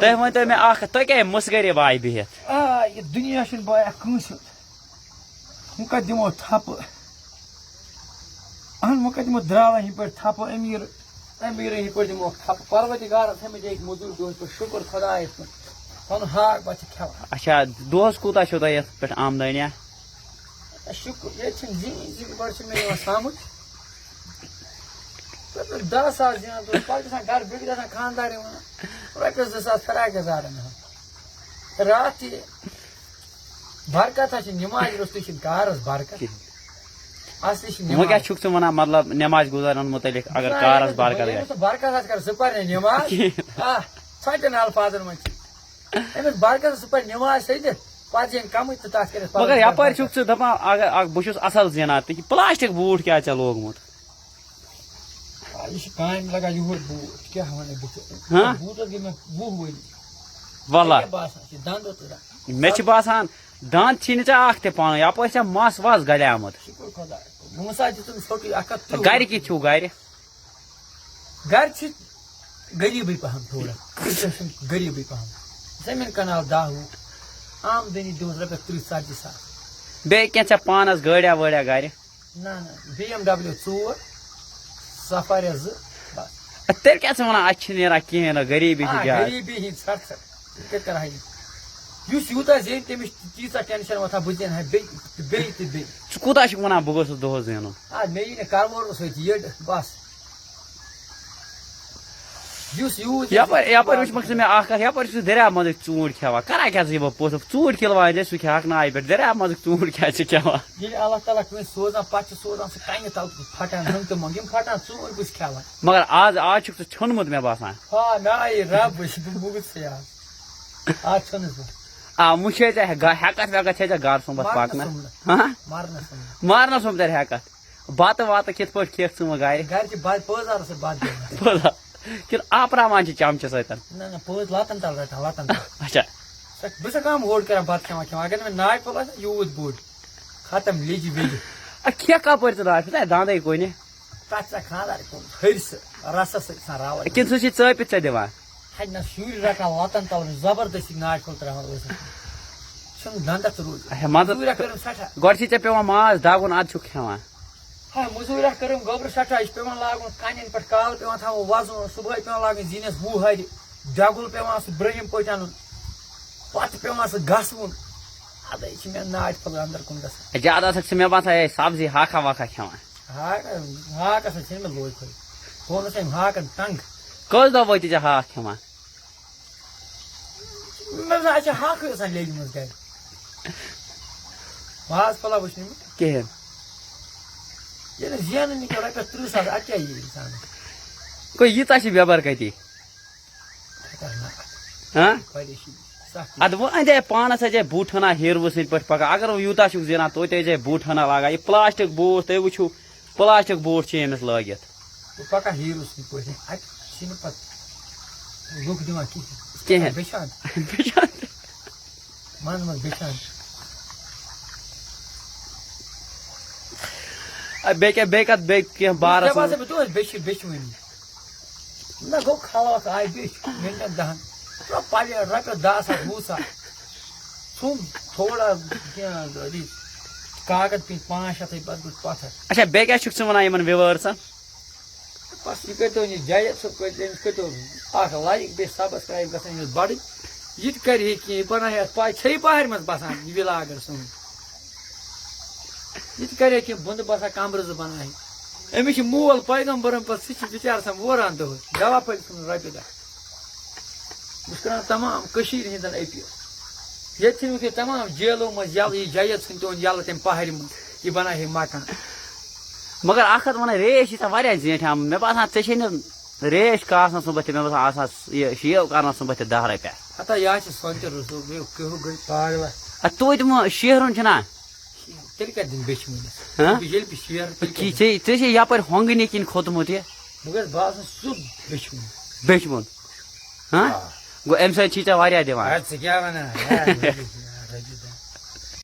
تُہۍ ؤنۍتو مےٚ اکھ کتھ، تُہۍ کیٛاہ مُسگرِ باے بِہِتھ؟ یہِ دُنیا چھُنہٕ بایا کٲنٛسہِ ہُنٛد. وۄنۍ کتہِ دِمو تھپہٕ اہن وۄنۍ کتہِ دِمو درٛالن ہِنٛدۍ پٲٹھۍ تھپہٕ أمیٖرن ہِنٛدۍ پٲٹھۍ دِمو تھپہٕ. پروردِگارن تھٲیمٕتۍ ییٚتہِ موٚزوٗرۍ دۄہس پٮ۪ٹھ شُکُر خۄدایس کُن. پنُن ہاک بتہٕ چھِ کھٮ۪وان. اچھا دۄہس کوٗتاہ چھُو تۄہہِ یتھ پٮ۪ٹھ آمدٲنیا؟ شُکُر ییٚتہِ چھِنہٕ زِنۍ گۄڈٕ چھِ مےٚ یِوان سمٕجھ 10 ساس زینان دۄہس پتہٕ گژھان گرٕ بیٚکہِ دۄہ آسان خانٛدارنہِ ونان رۄپیس 2 ساس فراق یزارن ہاو. راتھ تہِ برکت چھِ نِماز روٚستُے چھِنہٕ کارس برکت. اصلی چھِ وۄنۍ کیٛاہ چھُکھ ژٕ وَنان مطلب نٮ۪ماز گُزارن مُتعلق اگر کارس برکت گژھِ؟ برکت آسہِ کر ژٕ پَر نِماز ژھۄٹٮ۪ن الفاظن منٛز چھِ أمِس برکت ژٕ پَر نِماز سٔجِتھ پتہٕ زینہِ کمٕے تہٕ تتھ کٔرِتھ. مگر یپٲرۍ چھُکھ ژٕ دپان اگر بہٕ چھُس اصل زینان تہٕ پلاسٹِک بوٗٹھ کیٛاہ ژےٚ لوگمُت؟ یہِ چھُ کامہِ لگان یِہُے بوٗٹھ کیٛاہ وَنہٕ بہٕ بوٗٹس گٔے مےٚ 20 ؤری. واللہ باسان چھِ دنٛدو تہٕ مےٚ چھُ باسان دند چھی نہٕ ژےٚ اکھ تہِ پانہٕ یپٲرۍ ژےٚ مس وس گلیومُت. شُکُر خۄدایس کُن. وۄنۍ ہسا دِتُن فوٹو 130. گرِ کِتھ چھُو گرِ؟ گرِ چھِ غریٖبٕے پہم تھوڑا غریٖبٕے پہم. زٔمیٖن کنال 10 وُہ آمدنی دۄہس رۄپیس 30-40 ساس. بیٚیہِ کینٛہہ ژےٚ پانس گٲڑیٛا وٲڑیٛا گرِ؟ نہ BMW 4 سفاریا 2 بس. تیٚلہِ کیٛاہ ژٕ ونان اَتہِ چھِ نیران کِہیٖنۍ نہٕ غریٖبی چھِ جان. غریٖبی ہِنٛدۍ ژھٹھ ژھٹھ کتہِ کرٕ ہا یہِ. یُس یوٗتاہ زینہِ تٔمِس تیٖژاہ ٹینشن وۄتھان بہٕ زینہٕ ہا بیٚیہِ تہٕ بیٚیہِ تہٕ بیٚیہِ. ژٕ کوٗتاہ چھُکھ ونان بہٕ گوٚژھُس دۄہس زینُن؟ مےٚ یی نہٕ کروڑو سۭتۍ یٔڈ بس. یُس یوٗت یپٲرۍ وٕچھمکھ ژٕ مےٚ اکھ کتھ یپٲرۍ چھُ دٔریاو منٛزٕکۍ ژوٗنٛٹھۍ کھٮ۪وان کران کیٛاہ ژٕ یہِ بہٕ پوٚژھ ژوٗنٛٹھۍ کِلوان دِ سُہ کھٮ۪کھ نایہِ پٮ۪ٹھ دٔریاو منٛزٕکۍ ژوٗنٛٹھۍ کیٛازِ چھِ کھٮ۪وان؟ ییٚلہِ اللہ تعالیٰ کٲنٛسہِ سوزان پتہٕ چھِ سوزان سُہ کنہِ تل پھٹان ہنٛگ تہٕ منٛگ. یِم پھٹان ژوٗنٛٹھۍ بہٕ چھُس کھٮ۪وان. مگر آز چھُکھ ژٕ ژھیوٚنمُت مےٚ باسان. مےٚ آیے رب بہٕ وٕچھسے آز ژھٕنُس بہٕ. وۄنۍ چھے ژےٚ ہٮ۪کتھ وٮ۪کتھ چھے ژےٚ گرٕ سُمبتھ پکنہٕ؟ مارنس سُمب تیٚلہِ ہٮ۪کتھ. بتہٕ وتہٕ کِتھ پٲٹھۍ کھٮ۪کھ ژٕ وۄنۍ گرِ؟ گرِ چھِ پٲزارس سۭتۍ بتہٕ دِوان. کِنہٕ آپراوان چھِ چمچہٕ سۭتۍ؟ نہ پٲز لتن تل رٹان لتن تل. اچھا بہٕ چھُسا کم ہوڑ کران بتہٕ کھٮ۪وان اگر مےٚ ناٹہِ پھوٚل آسہِ یوٗت بوٚڑ ختم لیجہِ ویجہِ. کھٮ۪کھ کپٲرۍ ژٕ ناٹہِ پھوٚل داندے کُنہِ؟ تتھ چھا خانٛدار ہرسہٕ رسس سۭتۍ آسان راوان. کِنہٕ سُہ چھِ ژٲپِتھ ژےٚ دِوان؟ نہ شُرۍ رٹان لتن تل زبردستی ناٹہِ پھوٚل تراوان ٲسس چھُنہٕ دندس روٗد. سٮ۪ٹھاہ گۄڈٕ چھی ژےٚ پیوان ماز دگُن ادٕ چھُکھ کھٮ۪وان. موٚزوٗرا کٔرٕم گوبرٕ سٮ۪ٹھاہ. یہِ چھُ پیوان لاگُن کنٮ۪ن پٮ۪ٹھ کالہٕ پیوان تھاوُن وزُن صبحٲے پیوان لاگٕنۍ زیٖنس 20 ہرِ دگُل پیوان سُہ برٛہِم پٲٹھۍ اَنُن پتہٕ پیوان سُہ گژھوُن. ادے چھِ مےٚ ناٹہِ پھوٚل اندر کُن گژھان. زیادٕ ٲسکھ ژٕ مےٚ باسان ہے سبزی ہاکھا واکھا کھٮ۪وان. ہاکس چھِنہٕ مےٚ لوج پھٔلۍ تھوٚونس أمۍ ہاکن ٹنٛگ. کٔژ دۄہ وٲتی ژےٚ ہاکھ کھٮ۪وان؟ مےٚ باسان اَسہِ چھِ ہاکھٕے آسان لیجمٕژ گرِ. ماز پھوٚلا وٕچھ نہٕ مےٚ کِہیٖنۍ. ییٚلہِ زینن یہِ رۄپیس 30 ساس اَدٕ کیٛاہ یی اِنسانس. گوٚو ییٖژاہ چھِ بٮ۪بر کٔتی؟ ادٕ وۄنۍ اندے پانس ٲسۍ بوٗٹھ ہنا ہیروٕ سٕنٛدۍ پٲٹھۍ پکان. اگر وۄنۍ یوٗتاہ چھُکھ زینان توتہِ ٲسۍ بوٗٹھ ہنا لاگان. یہِ پلاسٹِک بوٗٹھ تُہۍ وٕچھِو پلاسٹِک بوٗٹھ چھِ أمِس لٲگِتھ. بہٕ پکان ہیٖرو سٕنٛدۍ پٲٹھۍ اتہِ چھِنہٕ پتہٕ لُکھ دِوان کِہیٖنۍ. بیٚچھان منٛزٕ منٛزٕ بیٚچھان. بیٚیہِ کینٛہہ بارس بہٕ دۄہس بیٚچھوٕنی نہ گوٚو خلاق آیہِ بیٚچھ مِنٹن 10 پلیٹ رۄپیس 10 ساس 20 ساس ژھُن تھوڑا کینٛہہ کاکد پیٚیہِ 500 پتہٕ گوٚژھ پتھر. اچھا بیٚیہِ کیٛاہ چھُکھ ژٕ ونان یِمن وِوٲرسن؟ بس یہِ کٔرۍتو یہِ جاوید صٲب أمِس کٔرۍتو اکھ لایک بیٚیہِ سبسکرایب گژھن أمِس بڑٕنۍ. یہِ تہِ کرِ ہے کینٛہہ یہِ بناوِ اتھ پاے چھے پہاڑِ منٛز بسان یہِ وِلاگر سون. یہِ تہِ کرِ ہے کینٛہہ بُنٛدٕ باسان کمرٕ 2 بناوِ. أمِس چھُ مول پیغمبرن پتہٕ سُہ چھُ بِچارٕ آسان ووران دۄہس دوا پھلہِ ژھٕنُن رۄپیہِ 10. بہٕ چھُس کران تمام کٔشیٖرِ ہِنٛدٮ۪ن أپیٖل ییٚتہِ ژھٕنوُکھ یہِ تمام جیلو منٛز یلہٕ یہِ جاوید ژھٕنۍتون یلہٕ تمہِ پہاڑِ منٛز یہِ بناوِ ہے مکان. مگر اکھ ہتھ ونان ریش چھِ واریاہ زیٖٹھ آمٕژ. مےٚ باسان ژےٚ چھے نہٕ ریش کاسنس سُمبتھ تہِ مےٚ باسان آسان یہِ شیو کرنس سُمبتھ تہِ 10 رۄپیہِ. ہتا یہِ حظ چھِ سونٛچر روٗزمُت گٔے پاگلا. توتہِ شیرُن چھُنا تیٚلہِ کتہِ دِنۍ بیٚچھوٕنِس ییٚلہِ بہٕ شیرٕ ژےٚ چھے یپٲرۍ ہۄنٛگنہِ کِنۍ کھوٚتمُت یہِ. بہٕ گژھٕ بہٕ آسُن سیوٚد بیٚچھوُن. بیچھمُت گوٚو امہِ سۭتۍ چھی ژےٚ واریاہ دِوان. ژٕ کیٛاہ ونان